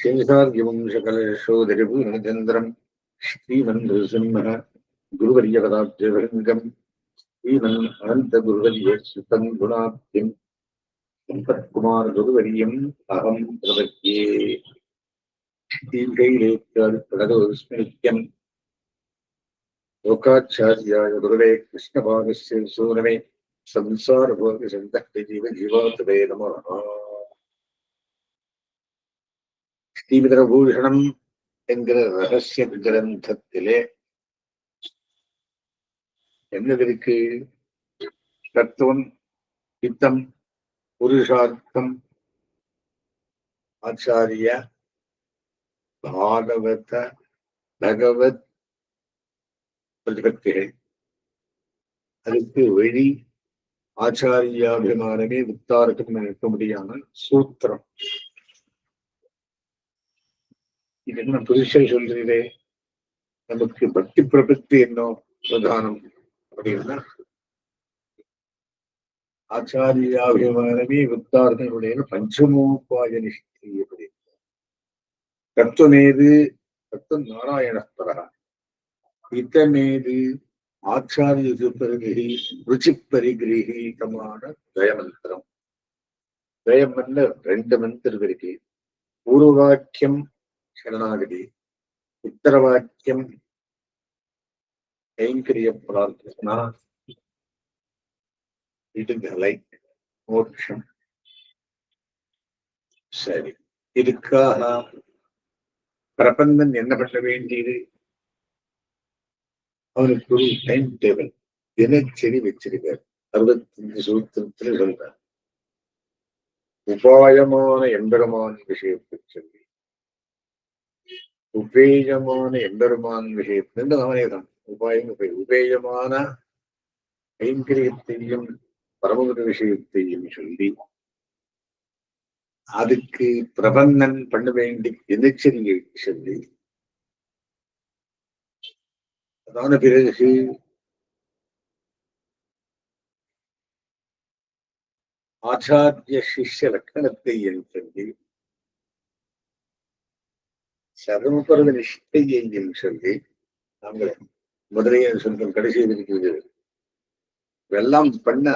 शेषार्यवंशकलशोधरिभुनचन्द्रम् श्रीमन्नृसिंह गुरुवर्यपदाब्जभृङ्गम् श्रीमन् अनन्तगुरुवर्यश्रुतम् गुणाब्धिम् सम्पत्कुमारगुरुवर्यम् अहम् प्रपद्ये। श्रीशैलेत्यादिप्रगतोऽस्मिनित्यम् लोकाचार्याय गुरुवे कृष्णभागस्य सूरमे संसारभोगसन्तप्तजीवजीवातवे नमः। ஸ்ரீவிதரபூஷணம் என்கிற ரகசிய கிரந்தத்திலே என்னதற்கு தத்துவம், சித்தம், புருஷார்த்தம், ஆச்சாரிய பாகவத பகவத் பிரதிபத்திகள், அதுக்கு வழி ஆச்சாரியாபிமானமே வித்தாரகம் இருக்க முடியாம சூத்திரம். இது என்ன புதுசை சொல்றீரே, நமக்கு பக்தி பிரபத்தி என்ன பிரதானம் அப்படின்னா ஆச்சாரியாபிமானமே வித்தாரகனுடைய பஞ்சமோபாய நிஷ்டீயப்படி தத்துவமேது தத்துவம் நாராயணஸ்பரா இதமேது ஆச்சாரிய பரிகிரி ருச்சி பரிகிரகீதமான தயமந்திரம். தயமல்ல ரெண்டு மந்திரம் இருக்கு. பூர்வவாக்கியம் சரணாகதி, உத்தரவாக்கியம் கைங்கரிய பிரார்த்தனா, விடுதலை, மோட்சம். சரி, இதுக்காக பிரபந்தன் என்ன பண்ண வேண்டியது? அவனுக்கு ஒரு டைம் டேபிள் தினச்சரி வச்சிருக்கார். 65 சூத்திரத்துல சொல்றார். உபாயமான எம்பெருமான் விஷயத்தை சொல்லி உபேயமான எம்பெருமான் விஷயத்திலிருந்து அவனேதான் உபாயம். உபேயமான கைங்கரியத்தையும் பரமகுரு விஷயத்தையும் சொல்லி அதுக்கு பிரபந்தன் பண்ண வேண்டி தினச்சரியை சொல்லி அதான பிறகு ஆச்சாரிய சிஷ்ய லட்சணத்தை சொல்லி சதமபரத நிஷ்டையையும் சொல்லி நாங்கள் முதலைய சொல்றோம். கடைசியில் இருக்கிறது எல்லாம் பண்ணா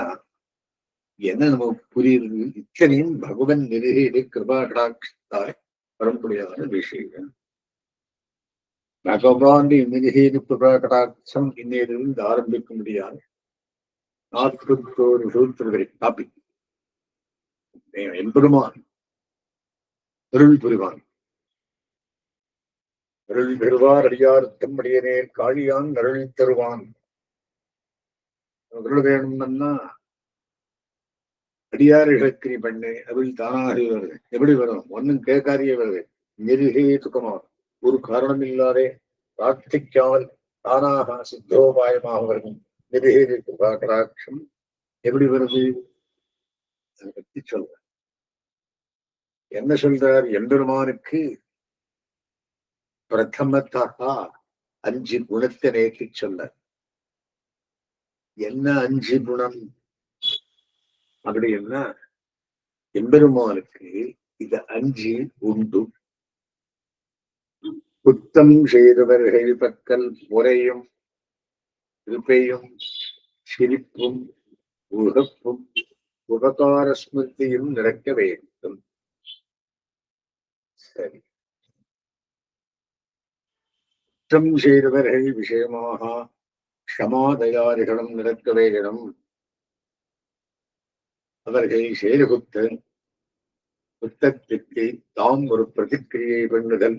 என்ன நமக்கு புரியுது? இத்தனையும் பகவன் நிருகை கிருபா கடாட்சத்தாய் வரக்கூடியதான விஷயம். பகவான் நிருகேது கிருபா கடாட்சம் இன்னையிலிருந்து ஆரம்பிக்க முடியாது. 41 சூத்திரங்களை காப்பி எம்பெருமான் அருள் புரிவான். அருள் பெறுவார் அடியார்த்தம் அடியனேர் காழியான் அருள் தருவான். அருள் வேணும்னா அடியார்களுக்கு நீ பண்ணு, அருள் தானாக வருது. எப்படி வரும்? ஒன்னும் கேட்காரியே வருது. நெருகே துக்கமா ஒரு காரணம் இல்லாதே பிரார்த்திக்காமல் தானாக சித்தோபாயமாக வரும் நெருகே கடாட்சம் எப்படி வருது? அதை பற்றி சொல்ற என்ன சொல்றார்? எம்பெருமானுக்கு பிரதமத்தாக 5 குணத்தை நேற்று சொல்ல. என்ன 5 குணம் அப்படின்னா எம்பெருமானுக்கு இது 5 உண்டு. குத்தம் செய்தவர்கள் பக்கல் முறையும் இருப்பையும் சிரிப்பும் உகப்பும் உபகார ஸ்மிருதியும் நடக்க வேண்டும். சரி, குற்றம் செய்தவர்கள் விஷயமாக க்ஷமாதயாரிகளும் நடக்க வேண்டும். அவர்களை செயல்குத்த குத்தத்திற்கு தாம் ஒரு பிரதிக்கிரியை பண்ணுதல்,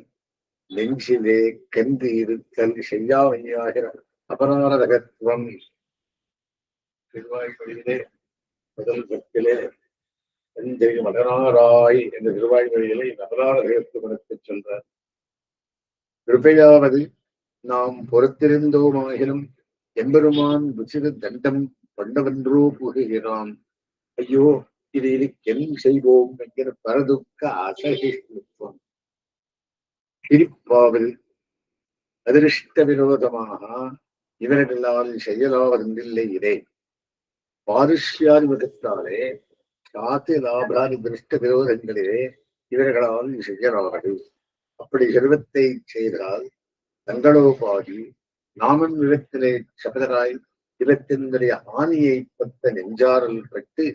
நெஞ்சிலே கந்து இருத்தல், செய்யாமையாகிற அபராதகத்துவம். திருவாய்மொழியிலே முதல் பத்திலே தஞ்சை மகனாராய் என்ற திருவாய்மொழியிலே அபராதகத்துவத்தை சொல்றார். கிருபையாவது நாம் பொறுத்திருந்தோமாகிலும் எம்பெருமான் உச்சித தண்டம் கொண்டவென்றோ புகுகிறான். ஐயோ, இது என் செய்வோம் என்கிற பரதுக்க அசகிஷ்ணுத்துவம். சிரிப்பாவில் அதிருஷ்ட விரோதமாக இவர்களால் செயலாவதில்லை. இதே பாருஷ்யாதிபதத்தாலே சாத்து லாபாதி திருஷ்ட விரோதங்களிலே இவர்களால் செய்யலாது. அப்படி செல்வத்தை செய்தால் தங்களோபாதி நாமும் விதத்திலே சபதராய் இவத்தினுடைய ஆணியை பத்த நெஞ்சாரல் பட்டு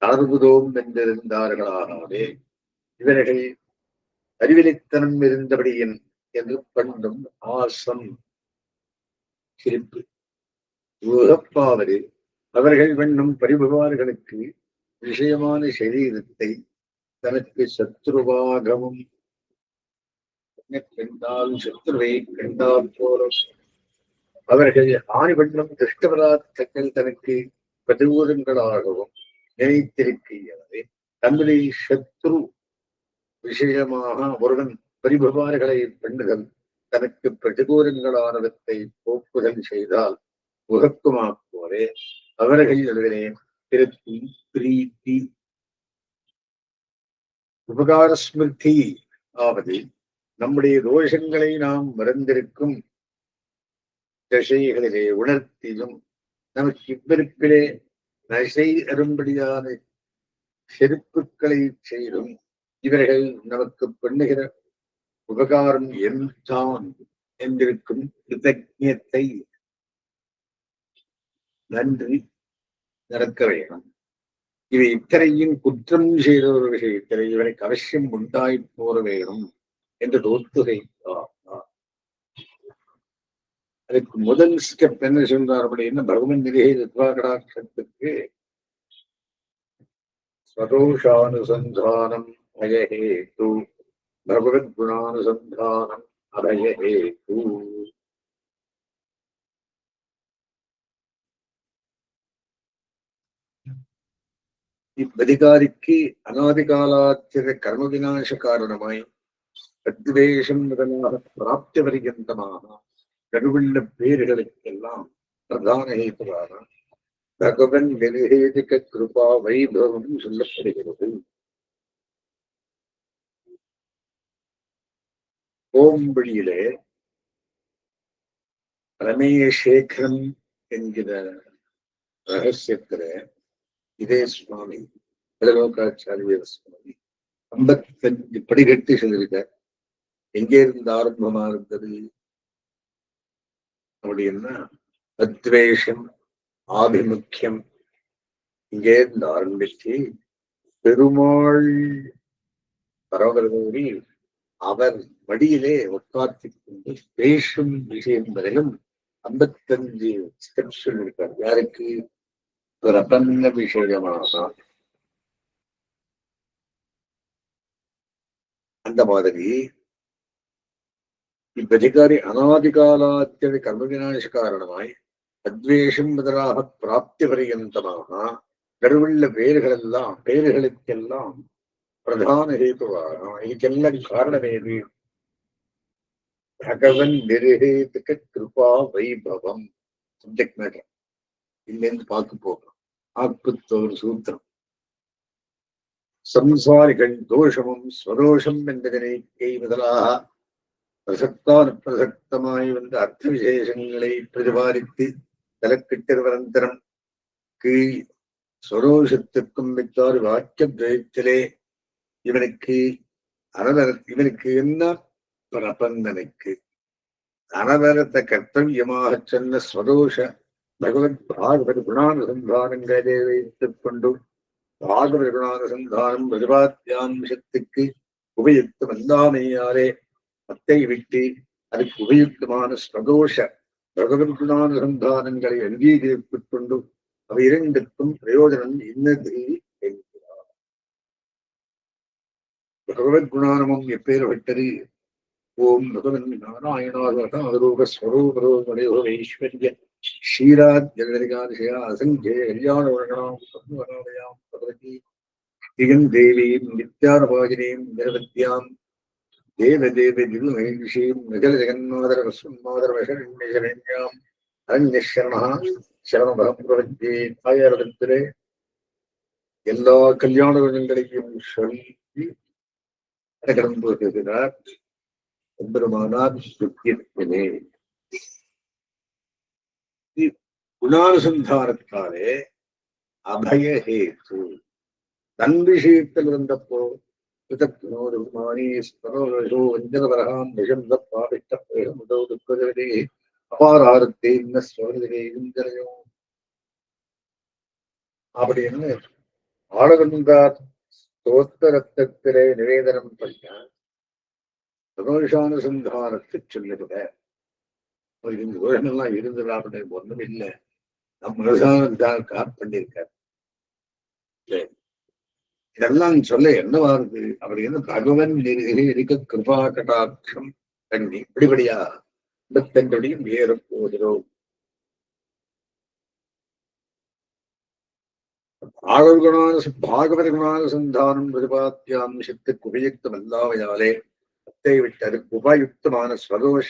தளர்வுதோம் என்றிருந்தார்களாகவே இவர்கள் அறிவிலித்தனம் இருந்தபடியின் என்று கண்டும் ஆசம் சிரிப்பு உகப்பாவது அவர்கள் வெண்ணும் பரிபுவார்களுக்கு விஷயமான சரீரத்தை தனக்கு சத்ருவாகவும் கண்டால் சத்ருவை கண்டால் போலும் அவர்கள் ஆணிவண்ணம் திருஷ்டபராத்தங்கள் தனக்கு பிரதிகூலங்களாகவும் நினைத்திருக்கிறது. தன்னுடைய சத்ரு விஷயமாக ஒருவன் பரிபுவார்களை பெண்ணுதல் தனக்கு பிரதிகூலங்களானவற்றை போக்குதல் செய்தால் உகக்குமாக்குவதே அவர்களிலே திருப்தி பிரீத்தி உபகார ஸ்மிருதி ஆவது நம்முடைய தோஷங்களை நாம் மறந்திருக்கும் தசைகளிலே உணர்த்தியும் நமக்கு இவ்விருப்பிலே நசை அரும்படியான செருப்புக்களை செய்தும் இவர்கள் நமக்கு பண்ணுகிற உபகாரம் என்றான் என்றிருக்கும் கிருதஜத்தை நன்றி நடக்க வேணும். இவை இத்தனையும் குற்றம் செய்த ஒரு விஷயத்திலே இவருக்கு அவசியம் உண்டாய் போற வேணும் என்று தோத்துகைத்தார். அதுக்கு முதல் ஸ்டெப் என்ன சொல்றார் அப்படின்னா பகவன் நிலையை தத்வாகடாட்சத்துக்கு ஸ்வதோஷானுசந்தானம் அயஹேது பகவத் குணானுசந்தானம் அபயஹேது. இப்பதிகாரிக்கு அநாதிகாலாத்திர கர்ம விநாச காரணமாய் அத்வேஷம் முதலாக பிராப்தி பரியந்தமாக கருவுள்ள பேர்களுக்கெல்லாம் பிரதான ஹேதுவான பகவன் நிர்ஹேதிக கிருபா வைபவம் சொல்லப்படுகிறது. ஓம்படியிலே ரமேசேகரம் என்கிற ரகசியத்தில இதே சுவாமி பலலோகாச்சாரிய சுவாமி 55 படிகட்டி சொல்லியிருக்கார். எங்கே இருந்து ஆரம்பமா இருந்தது அப்படின்னா அத்வேஷம் ஆபிமுக்கியம் இங்கே இருந்து ஆரம்பிச்சு பெருமாள் பரவலோடி அவர் மடியிலே உட்கார்த்தி கொண்டு பேசும் விஷயம் வரையும் 55 ஸ்டெப்ஸ் சொல்லியிருக்கார். யாருக்கு? பிரபன்ன விஷயமாக. அந்த மாதிரி இப்பதிகாரி அநாதிகாலாத்திய கர்ம விநாச காரணமாய் அத்வேஷம் முதலாக பிராப்தி பரியந்தமாக கருவுள்ள பேர்களுக்கெல்லாம் பிரதான ஹேதுவாக இதுக்கெல்லாம் காரணம் ஏது? பகவன் நிர்ஹேதுக கிருபா வைபவம். சப்ஜெக்ட் மேட்டர் இல்லைன்னு பார்க்க போகிறோம். 41 சூத்திரம். சம்சாரிகள் தோஷமும் ஸ்வதோஷம் என்பதனை முதலாக பிரசக்தானுப்பிரசக்தமாய் வந்த அர்த்த விசேஷங்களை பிரதிபாதித்து தலக்கிட்டிருவரந்தரம் கீழ் ஸ்வரோஷத்திற்கும் வித்தாறு வாக்கிய துவயத்திலே இவனுக்கு என்ன பிரபந்தனுக்கு அனவரத்த கர்த்தவியமாக சொன்ன ஸ்வதோஷ பகவத் பாகவத் குணானுசந்தானங்களை வைத்துக் கொண்டு பாகவத் குணானுசந்தானம் பிரதிபாத்தியாம்சத்துக்கு உபயுக்தம் அல்லாமையாலே அத்தை விட்டு அதுக்கு உபயுக்தமான ஸ்வதோஷ பகவத் குணானுசந்தானங்களை அங்கீகரித்துக் கொண்டு அவை இரண்டுக்கும் பிரயோஜனம் என்னது என்கிறார். பகவத் குணானமம் எப்பேற்பட்டது? ஓம் பகவன் நாராயணாரூப ஸ்வரூபரோகமடையோ ஐஸ்வர்ய ஷீராத்யா அசங்கே கல்யாண வர்ணாம் பகவதி திகன் தேவீம் நித்யாரபாகினீம் நிரவத்யாம் தேவதேவ நிருமேஷீம் நிகழ ஜெகன்மாதர வஸ்வன்மாதர வசரண்யாம் அரண்யசரணா சரணபகம் பிரபஞ்சே. தாயாரிடத்திலே எல்லா கல்யாண குணங்களையும் சொல்லி கடந்து வருகிறார் எம்பெருமானார் சுத்தியத்திலே. குணானுசந்தானத்தாலே அபய ஹேத்து தன் விஷயத்தில் இருந்தப்போ அப்படின்னு ஆளவந்தார் ஸ்தோத்திரத்திலே நிவேதனம் பண்ண சதோஷானுசந்தானத்தை சொல்லுகிற இந்த தோஷமெல்லாம் இருந்ததா அப்படின்னு ஒண்ணும் இல்லை. நம்மதான் கார் பண்ணியிருக்காரு. இதெல்லாம் சொல்ல என்னவா இருக்கு அப்படின்னு பகவன் இருக்க கிருபா கடாட்சம் கண்ணி இப்படிபடியா ஐம்பத்தெண்டடியும் ஏற போகிறோம். பாகவத குணானுசந்தானம் பிரதிபாத்தியாம்சத்துக்கு உபயுக்தம் அல்லாமையாலே அத்தை விட்டு அதுக்கு உபயுக்தமான ஸ்வதோஷ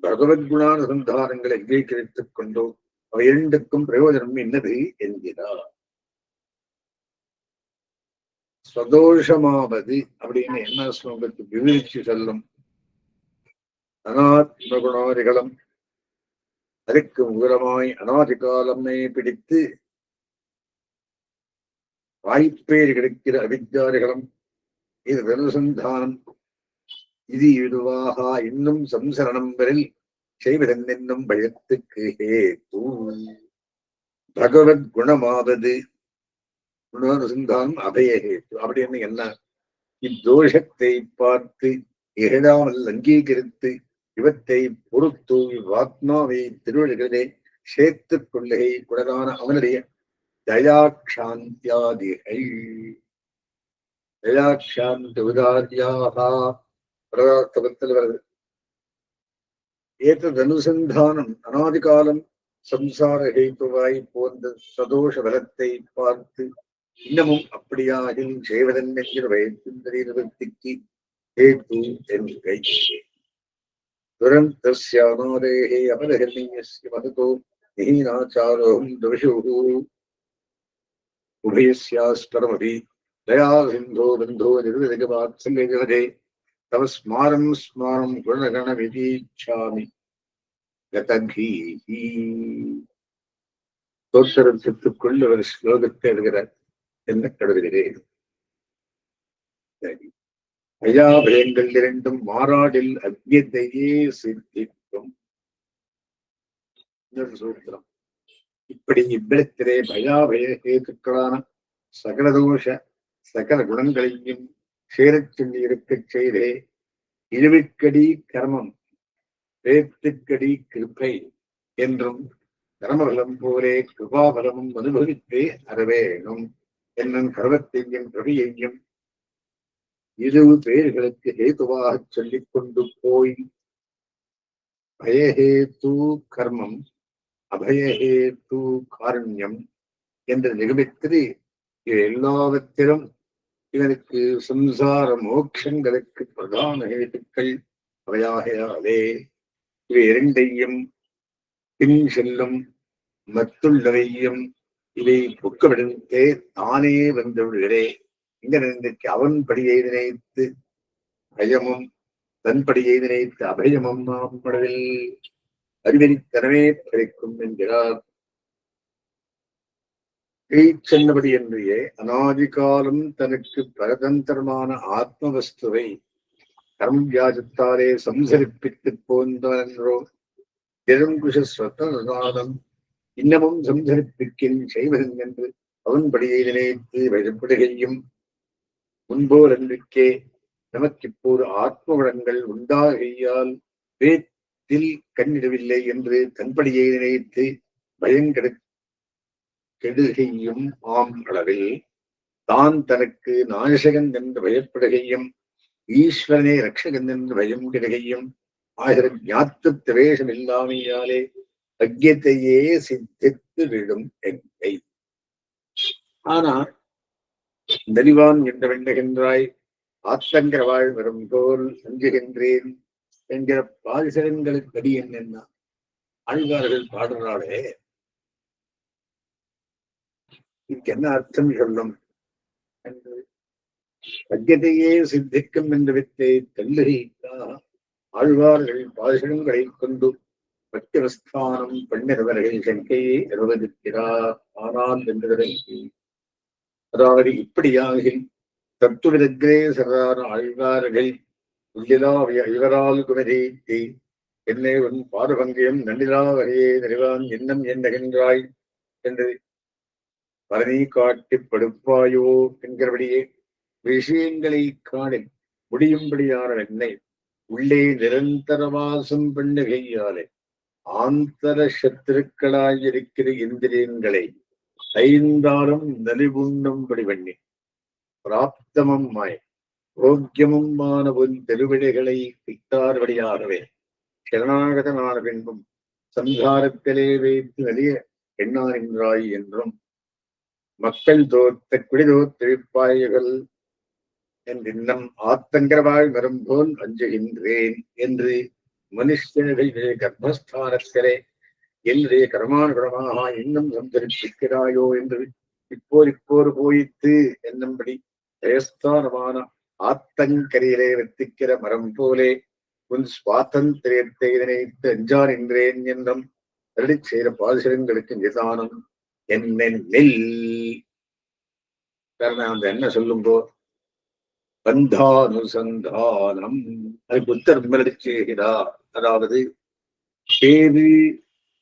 பகவத்குணானுசந்தானங்களை அங்கீகரித்துக் கொண்டோ அவை இரண்டுக்கும் பிரயோஜனம் என்னது என்கிறார். ஸ்வதோஷமாவது அப்படின்னு என்ன ஸ்லோகத்துக்கு விவரிச்சு சொல்லும். அநாத்ம குணாதிகளும் அதுக்கு உரமாய் அநாதிகாலமே பிடித்து வாய்ப்பேறு கிடைக்கிற அவித்யாரிகளும் இது அனுசந்தானம் இது இதுவாக இன்னும் சம்சரணம் வரில் செய்வதென்னும் பயத்துக்கு ஹேது. பகவத் குணமாவது குணானுசந்தானம் அபயஹேத்து அப்படின்னு என்ன? இத்தோஷத்தை பார்த்து இகழாமல் அங்கீகரித்து இவத்தை பொறுத்து இவ்வாத்மாவை திருவள்ளுகளே சேர்த்துக் கொள்ளையை குடரான அவனுடைய தயாக்ஷாந்தியாதிகள் தயாக்ஷாந்தி உதாரியாக பிரதார்த்தத்தில் வருது. ஏற்றது அனுசந்தானம் அநாதிகாலம் சம்சார ஹேத்துவாய் போன்ற சதோஷ பலத்தை பார்த்து இன்னமும் அப்படியாக செய்வதன் என்கிற வயத்தின் நிவர்த்திக்கு ஹேத்து என்கை துரந்தஸ்யானோரேஹே அபலஹர்ணியஸ்ய மகதோ நிஹீனாச்சாரோஹம் தோஷோஹு உபயஸ்யாஸ்பரமபி தயா சிந்தோ பந்தோ நிர்வதிகவாத்சல்யஜவதே தவ ஸ்மாரம் ஸ்மாரம் குணகணமிதீச்சாமி கதகீஹி. தோற்றத்துக்குள் ஒரு ஸ்லோகத்தை எழுதுகிறார். என்ன கருதுகிறேன்? பயாபயங்கள் இரண்டும் மாறாடில் அக்ஞத்தையே சித்திக்கும் சூத்திரம். இப்படி இவ்விடத்திலே பயாபய ஹேத்துக்களான சகலதோஷ சகல குணங்களையும் சேரச் சொல்லி இருக்கச் செய்தே இழுவிக்கடி கர்மம் வேத்துக்கடி கிருப்பை என்றும் கர்மபலம் போலே கிருபாபலமும் அனுபவித்தே அறவேணும் என்னும் கர்மத்தையும் பிரவியையும் இரு பேர்களுக்கு ஹேதுவாக சொல்லிக் கொண்டு போய் பயஹேத்து கர்மம் அபயஹேத்து காருண்யம் என்று நிரூபித்து எல்லாவற்றிலும் இவனுக்கு சம்சார மோட்சங்களுக்கு பிரதான ஹேத்துக்கள் அவையாகையாலே இவை இரண்டையும் பின் செல்லும் மத்துள்ளவையும் இவை புக்கவிடத்தே தானே வந்து விடுகிறே. இங்கு அவன் படியை நினைத்து பயமும் தன்படியை நினைத்து அபயமும் நாம் படவில் அறிவெளித்தனமே கிடைக்கும் என்கிறார். சொன்னபடி என்றே அநாதிகாலம் தனக்கு பரதந்திரமான ஆத்மவஸ்துவை கர்மவியாஜத்தாலே சம்சரிப்பித்துப் போன்றோ பெருங்குஷஸ்வத்தம் இன்னமும் சம்சரிப்பிக்கின் செய்வதன் என்று அவன்படியை நினைத்து வழிபடுகையும் முன்போல் அன்றைக்கே நமக்கிப்போது ஆத்ம வளங்கள் உண்டாகையால் வேத்தில் கண்ணிடவில்லை என்று தன்படியை நினைத்து பயங்கெடு கெடுகையும் ஆம் அளவில் தான் தனக்கு நாயசகன் என்று பயப்படுகையும் ஈஸ்வரனே ரட்சகன் என்று பயம் கெடுகையும் ஆகிற ஞாத்து திவேஷம் இல்லாமையாலே அக்ஞத்தையே சித்தித்து விடும் எங்கை. ஆனா நலிவான் என்று வெண்ணுகின்றாய் ஆத்தங்கர வாழ் வரும் போல் அஞ்சுகின்றேன் என்கிற பாதிசரங்களுக்கு அடி என்ன ஆழ்வார்கள் பாடுறாளே, இதுக்கு என்ன அர்த்தம் சொல்லும் என்று அக்ஞத்தையே சித்திக்கும் என்ற வித்தை தள்ளுகைக்காக ஆழ்வார்கள் பாதிசரங்களை கொண்டு பக்திவஸ்தானம் பண்ணினவர்கள் சங்கையை அனுவதிக்கிறார். ஆனால் என்பதற்கு அதாவது இப்படியாக தத்துவிதற்றே சதான ஆழ்வார்கள் உள்ளிலா இவரால் குமரீத்தி என்னை உன் பாதுபங்கியம் நன்னிலா வகையே நிறைவான் எண்ணம் என்னகின்றாய் என்று பரணி காட்டி படுப்பாயோ என்கிறபடியே விஷயங்களை காணில் முடியும்படியான என்னை உள்ளே நிரந்தரவாசம் பண்ணுகையாலே ஆந்தர சத்துருக்களாயிருக்கிற இந்திரியங்களை ஐந்தாலும் நலிவுண்ணும்படி பண்ணி பிராப்தமும் மாய் யோக்கியமுமான உன் திருவிடைகளை விட்டார்படியாகவே சரணாகதனான பின்பும் சம்சாரத்திலே வைத்து நலிய எண்ணாகின்றாய் என்றும் மக்கள் தோத்த குடிதோத்திருப்பாய்கள் என்றின்னம் ஆத்தங்கரவாய் வரும் போல் அஞ்சுகின்றேன் என்று மனுஷனுடைய கர்ப்பஸ்தானத்திலே என்னுடைய கர்மானுகுணமாக இன்னும் சந்தரிப்பிக்கிறாயோ என்று இப்போர் போயித்து என்னும்படி ஜெயஸ்தானமான ஆத்தங்கரையிலே வெத்திக்கிற மரம் போலே உன் சுவாதந்திரியத்தை நினைத்து அஞ்சா நின்றேன் என்றும் அருளி செய்த பாசுரங்களுக்கு நிதானம் என்னென்னில் அந்த என்ன சொல்லும்போ பந்தானுசந்தானம் அது புத்தர் விமலடி செய்கிறார். அதாவது பேரு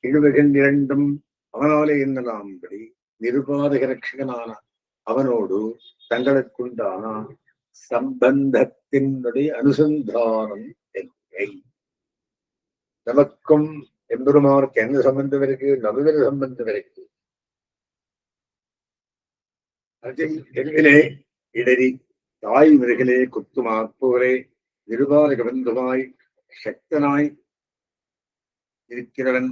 இழுவகன் இரண்டும் அவனாலே என்னலாம்படி நிருபாதக ரட்சகனான அவனோடு தங்களுக்குண்டான சம்பந்தத்தினுடைய அனுசந்தானம் என்னை நமக்கும் எம்பெருமானுக்கு என்ன சம்பந்தம் இருக்கு? நடுவர் சம்பந்தம் இருக்கு. அதிலே இடறி தாய் மிருகலே குத்துமாப்போரே நிருபாதக பந்துமாய் சக்தனாய் இருக்கிறவன்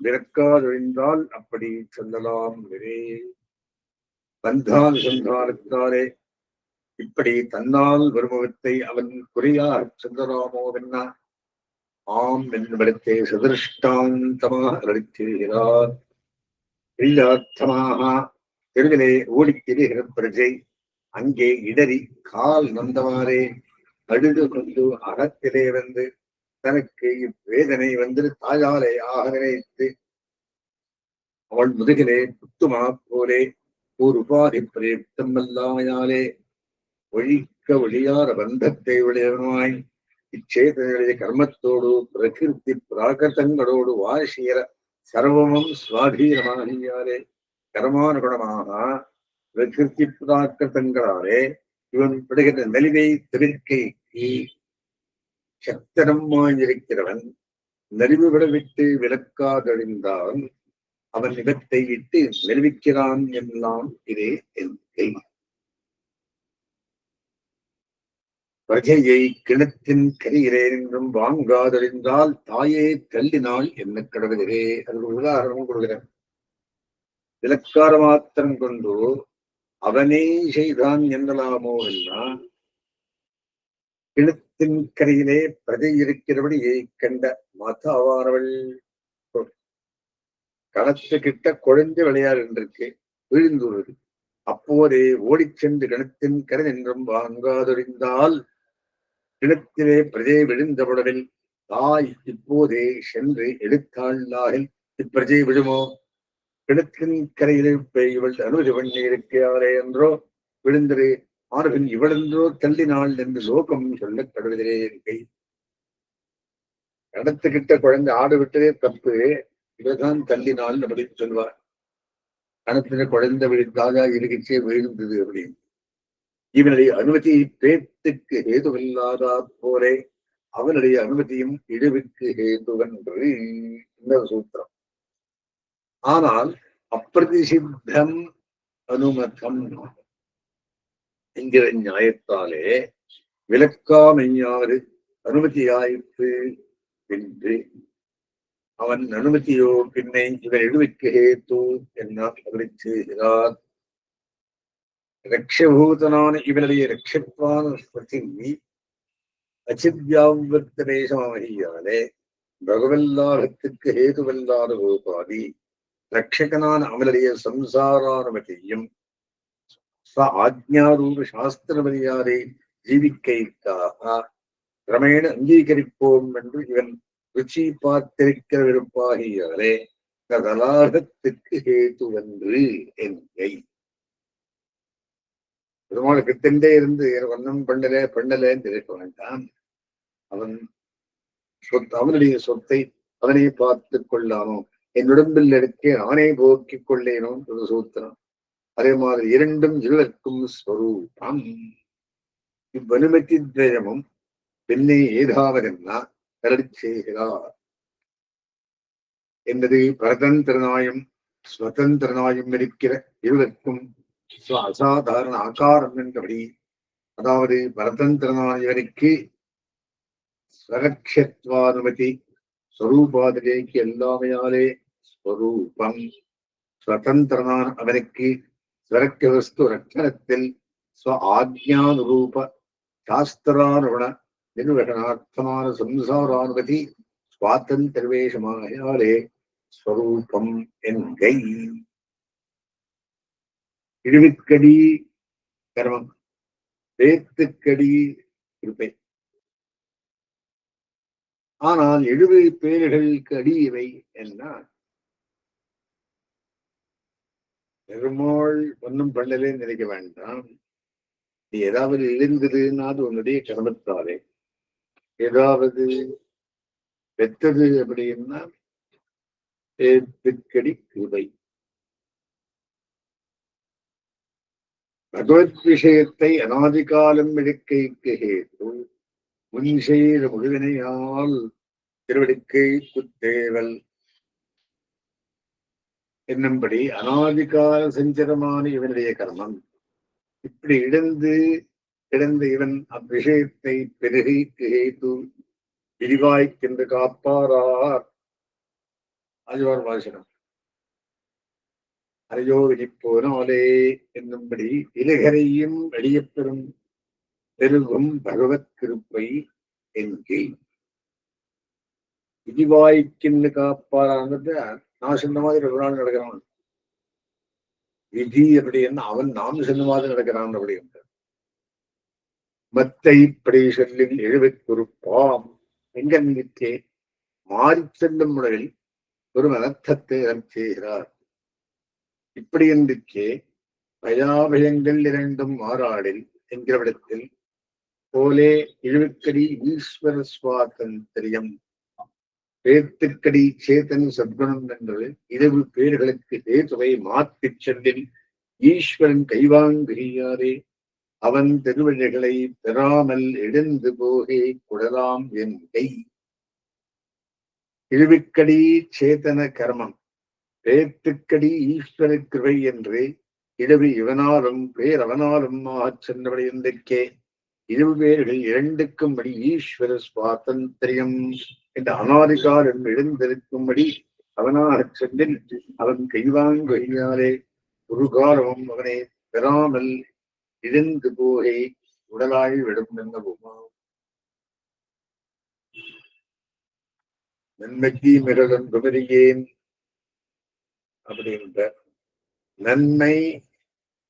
விறக்காதொழிந்தால் அப்படி சொல்லலாம். பந்தானுசந்தானத்தாலே இப்படி தன்னால் வருமுகத்தை அவன் குறியாக சொல்லலாமோவென்னா ஆம் என்பதத்தை சதிருஷ்டாந்தமாக அளித்திருக்கிறார். இல்லார்த்தமாக தெருவிலே ஓடித்திருகிற பிரஜை அங்கே இடறி கால் நந்தவாறே அழுது கொண்டு அகத்திலே வந்து தனக்கு இவ்வேதனை வந்து தாயாலே ஆக நினைத்து அவள் முதுகிலே புத்துமா போலே ஓர் உபாதி பிரயுக்தம் அல்லாமையாலே ஒழிக்க ஒழியாத பந்தத்தை உடையவனாய் இச்சேதனையுடைய கர்மத்தோடு பிரகிருதி பிராகிருதங்களோடு வாசியற சர்வமும் சுவாதீனமாகியாலே கர்மானுகுணமாக பிரகிருதி பிராகிருதங்களாலே இவன் படுகிற நலிவை திருக்கைக்கு சக்தனமாயிருக்கிறவன் நலிவு விடவிட்டு விளக்காதழிந்தால் அவன் இவத்தை விட்டு நெருவிக்கிறான் எல்லாம் இதே என்கை. பிரஜையை கிணத்தின் கரியிலே என்றும் வாங்காதழிந்தால் தாயே தள்ளினாள் என்ன கடவுளே. அது உதாரணம் கொடுக்கிறேன். விளக்கார மாத்திரம் கொண்டு அவனே செய்தான் என்னலாமோ எல்லாம் கிணத்தின் கரையிலே பிரஜை இருக்கிறபடியை கண்ட மாதாவானவள் கணத்து கிட்ட குழந்தை விளையாடு என்றிருக்கு விழுந்துள்ளது. அப்போதே ஓடிச் சென்று கிணத்தின் கரை என்றும் வாங்காதொழிந்தால் கிணத்திலே பிரஜை விழுந்தவுடனில் தாய் இப்போதே சென்று எடுத்தாளாகில் இப்பிரஜை விழுமோ? கிணத்தின் கரையிலே இவள் அனுமதி பண்ணி இருக்கிறாரே என்றோ விழுந்தது. ஆனபின் இவளென்றோ தள்ளினாள் என்று லோகம் சொல்ல கடுவதிலே இருக்கை. கடத்துக்கிட்ட குழந்தை ஆடு விட்டதே தப்பு, இவதான் தள்ளினாள் அப்படின்னு சொல்வார். கணத்தின குழந்தை விழுந்தாக இருக்கிச்சே விழுந்தது அப்படின்னு. இவனுடைய அனுமதி பேத்துக்கு ஏதுவில்லாதா போலே அவனுடைய அனுமதியும் இழிவுக்கு ஏதுவென்று இந்த சூத்திரம். ஆனால் அப்பிரதிசித்தம் அனுமதம் என்கிற நியாயத்தாலே விளக்காமையாறு அனுமதியாயிற்று என்று அவன் அனுமதியோ பின்னை இவன் இழுவிக்கு ஹேத்து என்னால் செய்கிறார். ரக்ஷபூதனான இவனுடைய ரட்சத்வான ஸ்மிருதி அச்சித்யாவர்த்தனேசமாகியாலே பகவல்லாகத்துக்கு ஹேதுவல்லாத கோபாதி ரட்சகனான அவனுடைய சம்சாரானுமதியும் ஆஜ்ஞாரூப சாஸ்திரமதியாரை ஜீவிக்கைக்காக கிரமேண அங்கீகரிப்போம் என்று இவன் ருச்சி பார்த்திருக்கிற விருப்பாகியாலே தலாகத்துக்கு ஹேதுவென்று என்கை. பெருமாளுக்கு திண்டே இருந்து ஒன்னும் பண்ணலேன்னு இருக்க வேண்டாம். அவன் அவனுடைய சொத்தை அவனை பார்த்து கொள்ளானோ, என் உடம்பில் எடுக்க அவனை போக்கிக் கொள்ளேனோ ஒரு சூத்திரம். அதே மாதிரி இரண்டும் இருவருக்கும் ஸ்வரூபம். இவ்வனுமதி திரயமும் பின்னே ஏதாவதென்னா கரடி செய்கிறார் என்பது பரதந்திரனாயும் சுதந்திரனாயும் இருக்கிற இருவருக்கும் அசாதாரண ஆகாரம் என்றபடி, அதாவது பரதந்திரனாயவனுக்கு ஸ்வரக்ஷத்வானுமதி ஸ்வரூபாதிரேக்கு எல்லாமையாலே ஸ்வரூபம், சுதந்திரனான அவனுக்கு ஸ்வரக்க வஸ்து ரட்சணத்தில் ஸ்வ ஆக்ஞானுரூப சாஸ்திரானுகுண நிர்வகனார்த்தமான சம்சாரானுமதி சுவாதந்திரவேஷமாயாலே ஸ்வரூபம் என்கை. இழுவிக்கடி கர்மம், வேத்துக்கடி கிருப்பை. ஆனால் 70 பேர்களுக்கு அடியவை என்ன? பெருமாள் ஒன்னும் பண்ணலே நினைக்க வேண்டாம். நீ ஏதாவது இருந்ததுன்னா அது உன்னுடைய கர்மத்தாலே, ஏதாவது பெற்றது அப்படின்னா வேத்துக்கடி கிருபை. பகவத் விஷயத்தை அநாதிகாலம் இடுக்கைக்கு ஹேது முன்செய்த முழுவினையால் திருவடிக்கை குத்தேவல் என்னும்படி அநாதிகால சஞ்சரமான இவனுடைய கர்மம். இப்படி கிடந்த இவன் அவ்விஷயத்தை பெருகைக்கு ஹேது விரிவாய்க்கென்று காப்பாரார். ஆழ்வார் வாசனம். அரையோ விழிப்போனாலே என்னும்படி இலகரையும் வெளியப்பெறும் பெருகும் பகவத் கிருப்பை என்கை. விதிவாய்க்கின்னு காப்பாரான்னு நான் சொன்ன மாதிரி ஒரு நாள் நடக்கிறான். விதி அப்படி என்ன அவன் நாம் சொன்ன மாதிரி நடக்கிறான் அப்படி என்று மத்தை இப்படி சொல்லில் 70 குறிப்பாம் எங்கே மாறி செல்லும் முறையில் ஒரு அனர்த்தத்தை செய்கிறார். இப்படி என்றே பயாபயங்கள் இரண்டும் மாறாடில் என்கிறவிடத்தில் போலே இழுக்கடி ஈஸ்வர சுவாதந்திரியம் பேத்துக்கடி சேதன் சத்குணம் என்பது 20 பேர்களுக்கு ஹேதுவை மாற்றிச் செல்லில் ஈஸ்வரன் கைவாங்குகிறாரே அவன் திருவழிகளை பெறாமல் எழுந்து போகே குடலாம் என் கை. இழுவிக்கடி சேதன கர்மம் பேத்துக்கடி ஈஸ்வர கிருபை என்று இடவி இவனாலும் பேரவனாலும் ஆச் சென்றபடி என்றே 20 பேர்கள் இரண்டுக்கும்படி ஈஸ்வர சுவாதந்திரியம் என்ற அநாதிகாரம் எழுந்திருக்கும்படி அவனாகச் சென்றில் அவன் கைவாங்குகையாலே ஒரு காலமும் அவனை பெறாமல் இழந்து போகை உடலாய் விடும் என்னவுமா. நன்மைக்கு மிகழும் குமரியேன் அப்படின்ற நன்மை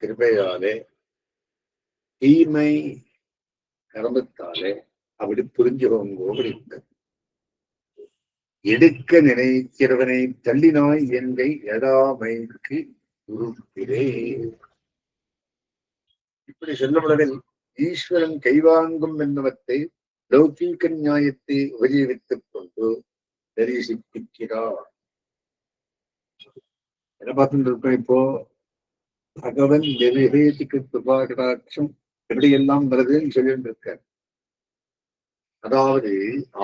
கிருபையாலே தீமை கர்மத்தாலே அப்படி புரிஞ்சுக்கோங்க. அப்படி எடுக்க நினைக்கிறவனை தள்ளினாய் என்கை எடாமைக்கு உறுப்பிலே. இப்படி சொல்லப்படவில் ஈஸ்வரன் கைவாங்கும் என்னவத்தை லௌகீக நியாயத்தை உபயோகித்துக் கொண்டு தரிசிக்கிறார். என்ன பார்த்துட்டு இருக்கோம் இப்போ? பகவன் நெருகேதிக்கு துபாகடாட்சம் எப்படியெல்லாம் வருதுன்னு சொல்லிட்டு இருக்க. அதாவது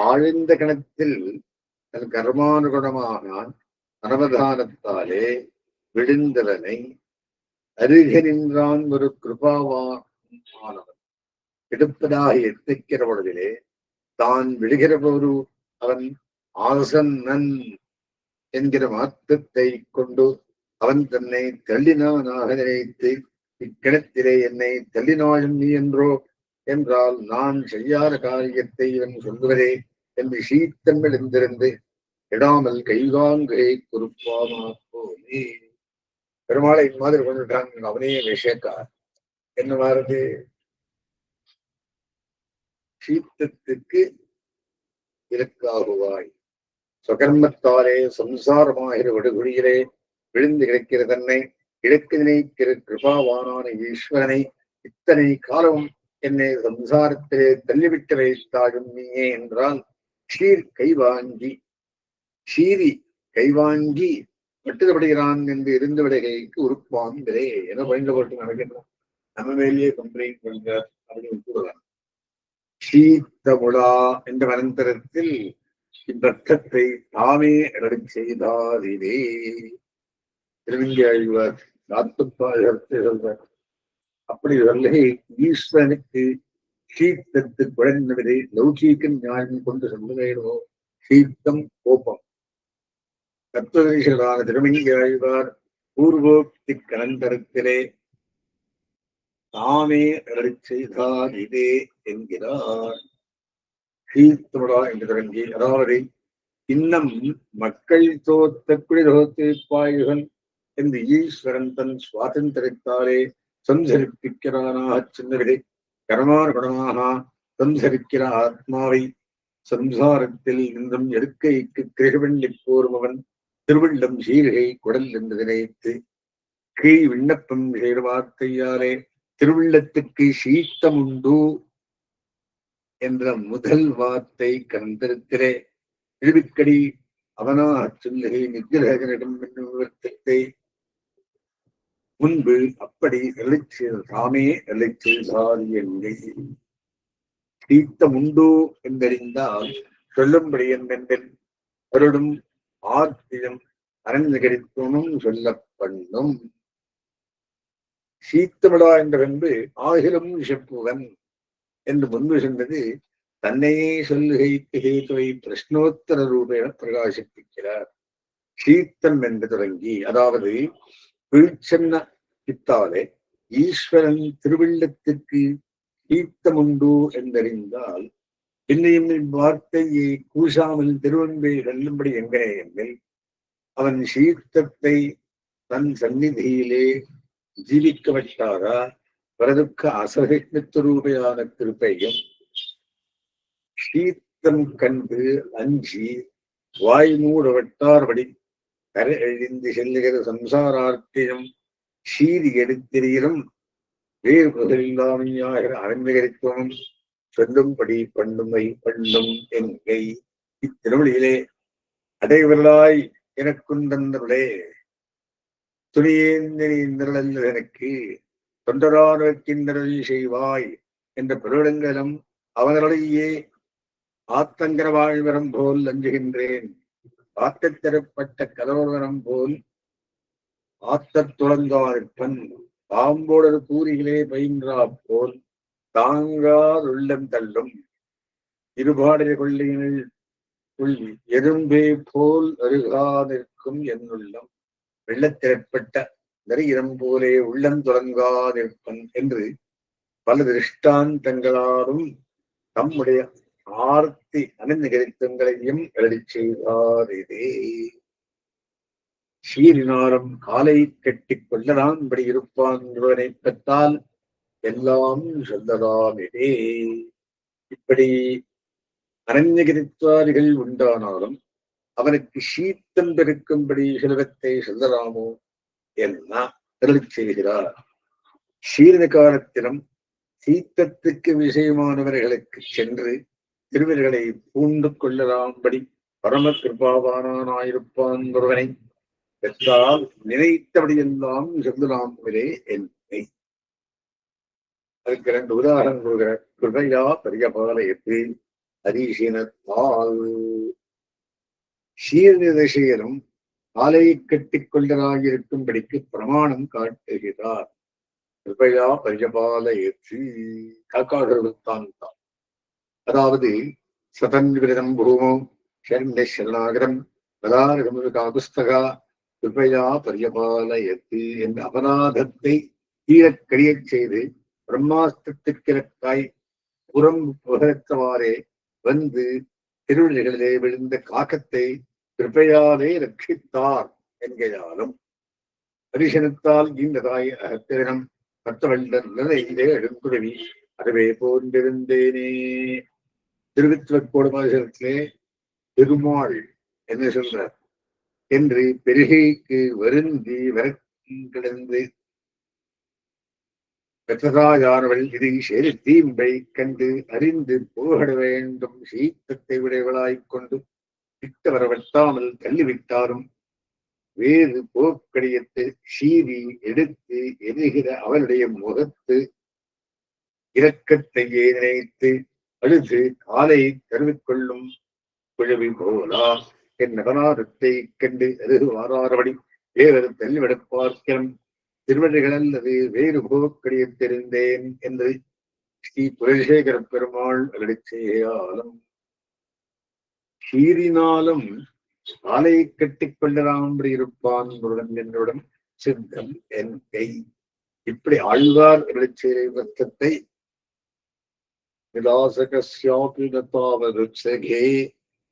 ஆழ்ந்த கணத்தில் தன் கர்மானுகுணமாக அனவதானத்தாலே விழுந்தவனை அருக நின்றான் ஒரு கிருபாவானவன் எடுப்பதாக எத்திக்கிற பொழுதிலே தான் விழுகிற போது அவன் ஆசன்னன் என்கிற மாற்றத்தை கொண்டு அவன் தன்னை தள்ளினானாக நினைத்து இக்கிணத்திலே என்னை தள்ளினாயும் நீ என்றோ என்றால் நான் செய்யாத காரியத்தை இவன் சொல்லுவதே என்று சீத்தம் எழுந்திருந்து இடாமல் கைவாங்கை குறிப்பாமா போலே. பெருமாளை இந்த மாதிரி கொண்டுட்டாங்க. அவனே விஷயக்கார் என்ன மாறுது? சீத்தத்துக்கு இலக்காகுவாய் சுகர்மத்தாலே சம்சாரமாகிற விடுகுழியிலே விழுந்து கிடக்கிற தன்னை இலக்கு நினைக்கிற கிருபாவானான ஈஸ்வரனை இத்தனை காலம் என்னை சம்சாரத்திலே தள்ளிவிட்டு வைத்தாயும் நீயே என்றால் சீரி கைவாங்கி பட்டுதப்படுகிறான் என்று இருந்து விடைகைக்கு உருப்பான் விதை என பயந்து போட்டு நடக்கின்றான். நம்ம மேலேயே கம்ப்ளைண்ட் பண்றார் அப்படின்னு கூறலாம். சீத்தமுடா என்ற மனந்தரத்தில் இவ்வர்த்தத்தை தாமே அருளி செய்தாரிலே. திருவங்கி ஆழ்வார் 40 சொல்றார். அப்படி சொல்லை ஈஸ்வரனுக்கு சீத்தத்து குழந்தை லௌகீக நியாயம் கொண்டு சொல்லுவேனோ சீத்தம் கோபம். தத்துவதரிசிகளான திருமங்கி ஆழ்வார் பூர்வோக்தி கலந்தரத்திலே தாமே அருளி செய்தார் இதே என்கிறார். சீத்தமுடா என்று தொடங்கி, அதாவது இன்னும் மக்கள் தோத்த குடிதோத்திருப்பாயுகன் என்று ஈஸ்வரன் தன் சுவாதந்திரத்தாலே சம்சரிப்பிக்கிறானாக சின்னவிடை கர்மானுகுணமாக சம்சரிக்கிற ஆத்மாவை சம்சாரத்தில் நின்றும் எடுக்கைக்கு கிரகவண்ணி போர்பவன் திருவள்ளம் சீர்கை குடல் என்று நினைத்து கீழ் விண்ணப்பம் செய்த வார்த்தையாலே திருவள்ளத்துக்கு சீத்தம் உண்டு என்ற முதல் வார்த்தை கந்திரத்திலே இழுவிக்கடி அவனா சொல்லுகை நிகிரகனிடம் என்னும் விவரத்தை முன்பு அப்படி தாமே எல்லைச்சாரி என்னை சீத்தம் உண்டு என்றறிந்தால் சொல்லும்படி என்னென்றில் அவருடன் ஆர்த்தியம் அரண்யகரித்துவனும் சொல்லப்பண்ணும். சீத்தமிடா என்ற பண்பு ஆகிலும் செப்புவன் என்று முன்பு சொன்னது தன்னையே சொல்லுகைக்கு ஹேதுவை பிரஷ்னோத்தர ரூபேன பிரகாசிப்பிக்கிறார். சீத்தம் என்று தொடங்கி, அதாவது வீழ்ச்சென்ன பித்தாலே ஈஸ்வரன் திருவள்ளத்திற்கு சீத்தம் உண்டு என்றறிந்தால் பின்னையும் இவ்வார்த்தையை கூசாமல் திருவன்பை செல்லும்படி எங்கனே எண்ணில் அவன் சீத்தத்தை தன் சந்நிதியிலே ஜீவிக்க வட்டாரா வரதுக்க அசகிஷ்ணுரூபையான திருப்பையும் சீத்தம் கண்டு அஞ்சி வாய் மூட வட்டார்படி கரை எழுந்து செல்லுகிற சம்சாரார்த்தியம் சீதி எடுத்திரும் வேறு பகுதியில்லாமையாகிற அரண்யகரித்துவம் சொல்லும்படி பண்ணும் எங்கை இத்திருவழியிலே அடைவர்களாய் எனக்குந்தவர்களே துணியேந்திரல் எனக்கு தொண்டரானவர்க்கின்றல் செய்வாய் என்ற பெருவிடங்களும் அவர்களையே ஆத்தங்கர வாழ்வரம் போல் அஞ்சுகின்றேன். ஆற்றத் தரப்பட்ட கதோவரம் போல் ஆத்தத் துளங்காற்பன் பாம்போடது கூறிகளே பயின்றா போல் தாங்கால் உள்ளம் தள்ளும் இருபாடைய கொள்ளையினில் கொள்ளி எறும்பே போல் அருகாதிருக்கும் என்னுள்ளம் வெள்ளத்திறப்பட்ட நரியிடம் போலே உள்ளம் தொடங்காதிருப்பன் என்று பல திருஷ்டாந்தங்களாலும் தம்முடைய ஆர்த்தி அணிந்துகரித்தங்களையும் எழுதி செய்தார். இதே சீரினாரம் காலை கட்டிக் கொள்ளலாம்படி இருப்பான் ஒருவனை பெற்றால் எல்லாம் சொல்லலாம். இதே இப்படி அரண்யகிரித்வாரிகள் உண்டானாலும் அவனுக்கு சீத்தம் பெருக்கும்படி செல்வத்தை சொல்லலாமோ என்ன அருளி செய்கிறார். சீர்த காலத்திலும் சீத்தத்துக்கு விஷயமானவர்களுக்கு சென்று திருவர்களை பூண்டு கொள்ளலாம்படி பரம கிருபாவானாயிருப்பான் ஒருவனை பெற்றால் நினைத்தபடியெல்லாம் சொல்லலாம்களே என்னை. அதுக்கு 2 உதாரணம் கொடுக்கிற கிருபையா பரியபாலயத்து ஹரிசினத்தால். சீர்நிதசீரும் ஆலை கட்டிக் கொண்டராயிருக்கும்படிக்கு பிரமாணம் காட்டுகிறார். கிருபையா பரியபாலயத்து காக்காடுத்தான் தான். அதாவது சதன்விரதம் பூமோ சரணாகரம் பதாரகமுகாபுஸ்தகா கிருபையா பரியபாலயத்து என்ற அபராதத்தை தீரக் கழியச் செய்து பிரம்மாஸ்திரத்திற்கிழக்காய் புறம் புகழ்த்தவாறே வந்து திருவிழிகளிலே விழுந்த காக்கத்தை கிருபையாலே ரட்சித்தார் என்கிறாலும் ஹரிசனத்தால் ஈந்ததாய் அகத்திரம் மற்றவள்ளர் நிலையிலே எழுந்துருவி அதுவே போன்றிருந்தேனே. திருவித்துவக்கோடு மாதிரத்திலே பெருமாள் என்ன சொல்றார் என்று பெருகைக்கு வருந்தி வரக்கிடந்து பெற்றதாயானவள் இதை செலுத்தீம்பை கண்டு அறிந்து போகட வேண்டும். சீத்தத்தை விடைவளாய்க் கொண்டு விட்ட வரவட்டாமல் தள்ளிவிட்டாரும் வேறு போக்கடியத்து சீறி எடுத்து எரிகிற அவளுடைய முகத்து இரக்கத்தையே நினைத்து அழுது காலை தருவிக்கொள்ளும் குழவி போலா என் நகனாரத்தை கண்டு அருகு வாராரபடி வேறு தள்ளிவிட பார்க்கிறோம் திருவடிகள் அல்லது வேறு போக்கடியத் தெரிந்தேன் என்று ஸ்ரீ குலசேகர பெருமாள் அருளிச்செய்யாலும் சீரினாலும் காலை கட்டிக் கொள்ளலாம்படி இருப்பான் முருகன் என்னுடன் சித்தம் என் கை. இப்படி ஆழ்வார் அருளிச்செய்வத்தை விலாசகஸ்யாபி நதாவருத்சகே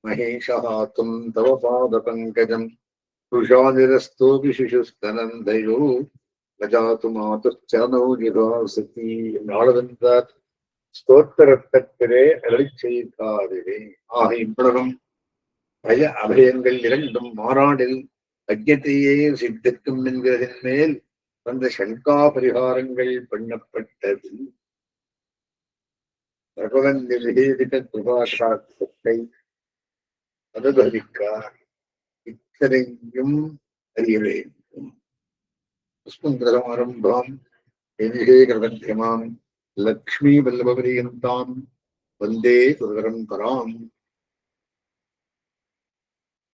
மகேஷாத்தும் தவ பாத பங்கஜம் புருஷாதிரஸ்தோபி சிசுஸ்தனந்தயோ கஜாத்து மாதுச்சரணோ நிவாசதி நாளவந்தார் ஸ்தோத்திரத்திலே அருளி செய்தாரே. ஆக இவ்வளவும் பய அபயங்கள் இரண்டும் மாறாடில் அஜ்ஞத்தையே சித்திக்கும் என்கிறதின் மேல் வந்த சங்கா பரிகாரங்கள் பண்ணப்பட்டது. பகவன் நிவேதித கிருபாசாஸ்திரத்தை அனுபவிக்க இத்தனையும் அறிய வேண்டும். புஷ்பந்திரமாரம்பாம் மத்தியமாம் லக்ஷ்மி வல்லபரியந்தாம் வந்தே குருவரம் பராம்.